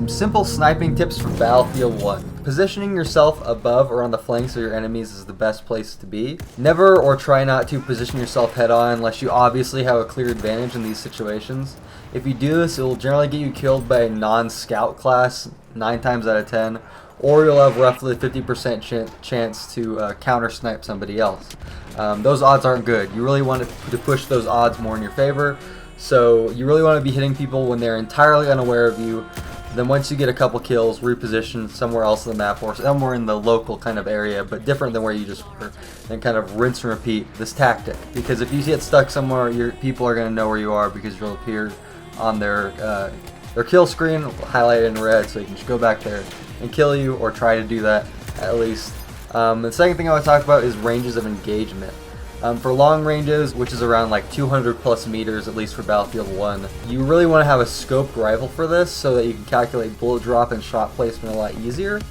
Some simple sniping tips for Battlefield 1. Positioning yourself above or on the flanks of your enemies is the best place to be. Never or try not to position yourself head on unless you obviously have a clear advantage in these situations. If you do this, it will generally get you killed by a non-scout class 9 times out of 10, or you'll have roughly a 50% chance to counter snipe somebody else. Those odds aren't good. You really want to push those odds more in your favor. So you really want to be hitting people when they're entirely unaware of you. Then once you get a couple kills, reposition somewhere else in the map or somewhere in the local kind of area, but different than where you just were, and kind of rinse and repeat this tactic. Because if you get stuck somewhere, your people are going to know where you are because you'll appear on their kill screen highlighted in red, so you can just go back there and kill you, or try to do that at least. The second thing I want to talk about is ranges of engagement. For long ranges, which is around like 200 plus meters, at least for Battlefield 1, you really want to have a scoped rifle for this so that you can calculate bullet drop and shot placement a lot easier.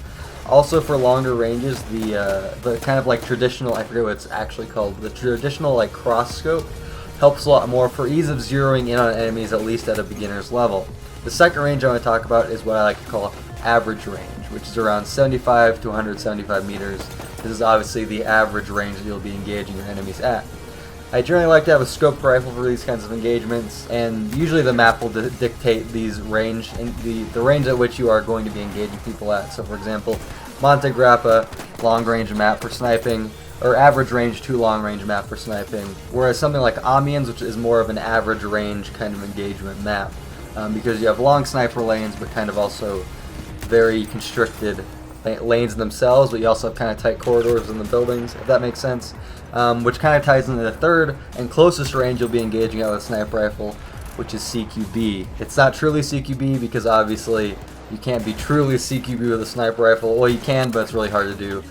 Also for longer ranges, the kind of like traditional, I forget what it's actually called, the traditional like cross scope helps a lot more for ease of zeroing in on enemies, at least at a beginner's level. The second range I want to talk about is what I like to call average range, which is around 75 to 175 meters. This is obviously the average range that you'll be engaging your enemies at. I generally like to have a scoped rifle for these kinds of engagements, and usually the map will dictate these range and the range at which you are going to be engaging people at. So for example, Monte Grappa, long range map for sniping, or average range to long range map for sniping, whereas something like Amiens, which is more of an average range kind of engagement map, because you have long sniper lanes but kind of also very constricted lanes themselves, but you also have kind of tight corridors in the buildings, if that makes sense, which kind of ties into the third and closest range you'll be engaging out with a sniper rifle, which is CQB. It's not truly CQB because obviously you can't be truly CQB with a sniper rifle. Well, you can, but it's really hard to do.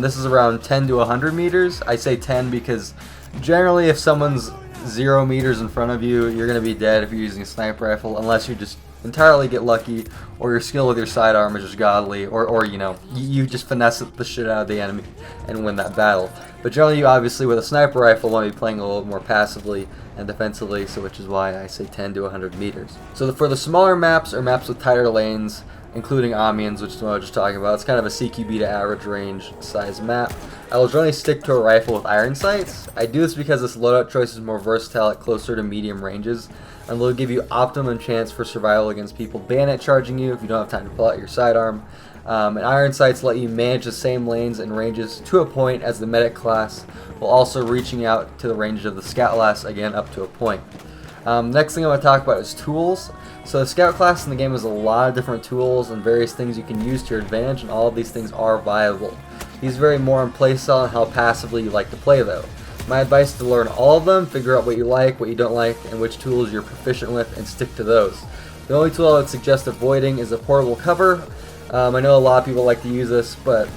This is around 10 to 100 meters. I say 10 because generally if someone's 0 meters in front of you, you're going to be dead if you're using a sniper rifle, unless you just entirely get lucky, or your skill with your sidearm is just godly, or you know, you just finesse the shit out of the enemy and win that battle. But generally, you obviously with a sniper rifle want to be playing a little more passively and defensively, so which is why I say 10 to 100 meters. So for the smaller maps or maps with tighter lanes, including Amiens, which is what I was just talking about, it's kind of a CQB to average range size map. I will generally stick to a rifle with iron sights. I do this because this loadout choice is more versatile at closer to medium ranges, and will give you optimum chance for survival against people bayonet charging you if you don't have time to pull out your sidearm. And iron sights let you manage the same lanes and ranges to a point as the medic class, while also reaching out to the range of the scout class, again up to a point. Next thing I want to talk about is tools. So the scout class in the game has a lot of different tools and various things you can use to your advantage, and all of these things are viable. These vary more in playstyle and how passively you like to play though. My advice is to learn all of them, figure out what you like, what you don't like, and which tools you're proficient with, and stick to those. The only tool I would suggest avoiding is a portable cover. I know a lot of people like to use this, but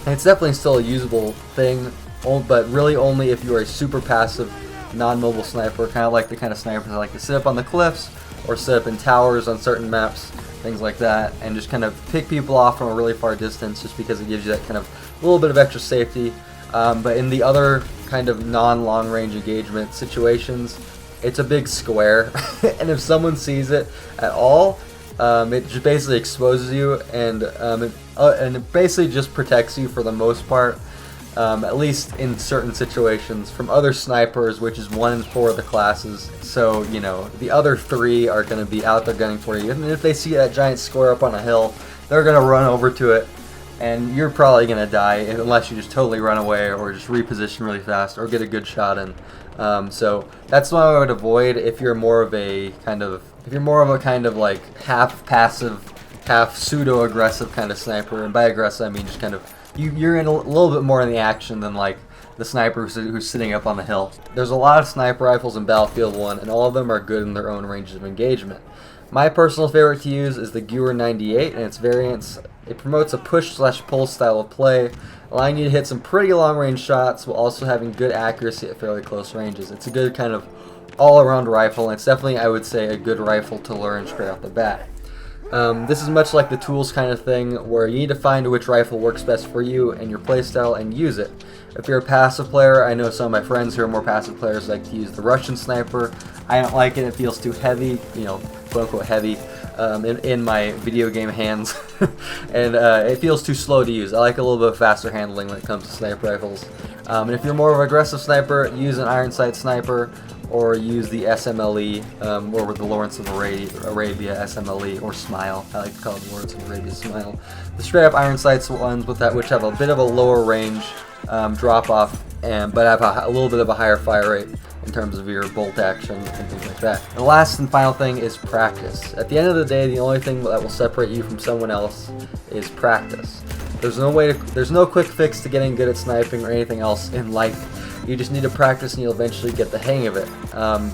it's definitely still a usable thing, but really only if you are a super passive, non-mobile sniper, kind of like the kind of snipers that like to sit up on the cliffs, or sit up in towers on certain maps, things like that, and just kind of pick people off from a really far distance just because it gives you that kind of little bit of extra safety. But in the other kind of non-long range engagement situations, it's a big square, and if someone sees it at all, it just basically exposes you, and it basically just protects you for the most part, at least in certain situations, from other snipers, which is 1 in 4 of the classes. So, you know, the other 3 are going to be out there gunning for you, and if they see that giant square up on a hill, they're going to run over to it, and you're probably going to die unless you just totally run away or just reposition really fast or get a good shot in. So that's what I would avoid if you're more of a kind of like half passive, half pseudo aggressive kind of sniper. And by aggressive I mean just kind of you're in a little bit more in the action than like the sniper who's sitting up on the hill. There's a lot of sniper rifles in Battlefield 1, and all of them are good in their own ranges of engagement. My personal favorite to use is the Gewehr 98 and its variants. It promotes a push/pull style of play, allowing you to hit some pretty long range shots while also having good accuracy at fairly close ranges. It's a good kind of all-around rifle, and it's definitely, I would say, a good rifle to learn straight off the bat. This is much like the tools kind of thing, where you need to find which rifle works best for you and your playstyle and use it. If you're a passive player, I know some of my friends who are more passive players like to use the Russian sniper. I don't like it. It feels too heavy, you know, quote unquote heavy, in my video game hands. And it feels too slow to use. I like a little bit faster handling when it comes to sniper rifles. And if you're more of an aggressive sniper, use an iron sight sniper, or use the SMLE, or the Lawrence of Arabia SMLE, or Smile. I like to call it Lawrence of Arabia Smile. The straight up iron sights ones with that, which have a bit of a lower range drop off, but have a little bit of a higher fire rate in terms of your bolt action and things like that. And the last and final thing is practice. At the end of the day, the only thing that will separate you from someone else is practice. There's no quick fix to getting good at sniping or anything else in life. You just need to practice and you'll eventually get the hang of it.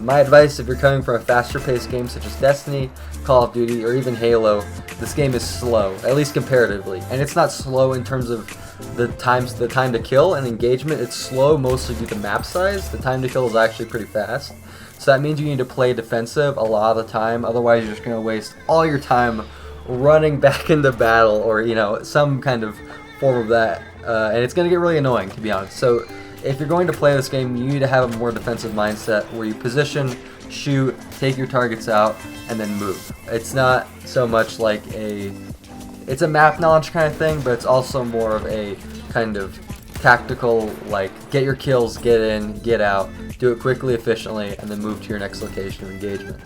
My advice, if you're coming from a faster paced game such as Destiny, Call of Duty, or even Halo, this game is slow, at least comparatively. And it's not slow in terms of the time to kill and engagement. It's slow mostly due to map size. The time to kill is actually pretty fast. So that means you need to play defensive a lot of the time, otherwise you're just going to waste all your time running back into battle, or, you know, some kind of form of that. And it's going to get really annoying, to be honest. So if you're going to play this game, you need to have a more defensive mindset where you position, shoot, take your targets out, and then move. It's not so much like it's a map knowledge kind of thing, but it's also more of a kind of tactical, like, get your kills, get in, get out, do it quickly, efficiently, and then move to your next location of engagement.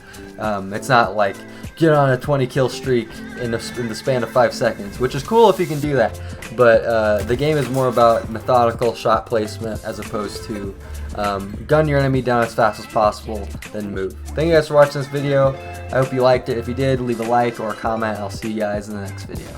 It's not like get on a 20 kill streak in the span of 5 seconds, which is cool if you can do that, but the game is more about methodical shot placement as opposed to gun your enemy down as fast as possible, then move. Thank you guys for watching this video. I hope you liked it. If you did, leave a like or a comment. I'll see you guys in the next video.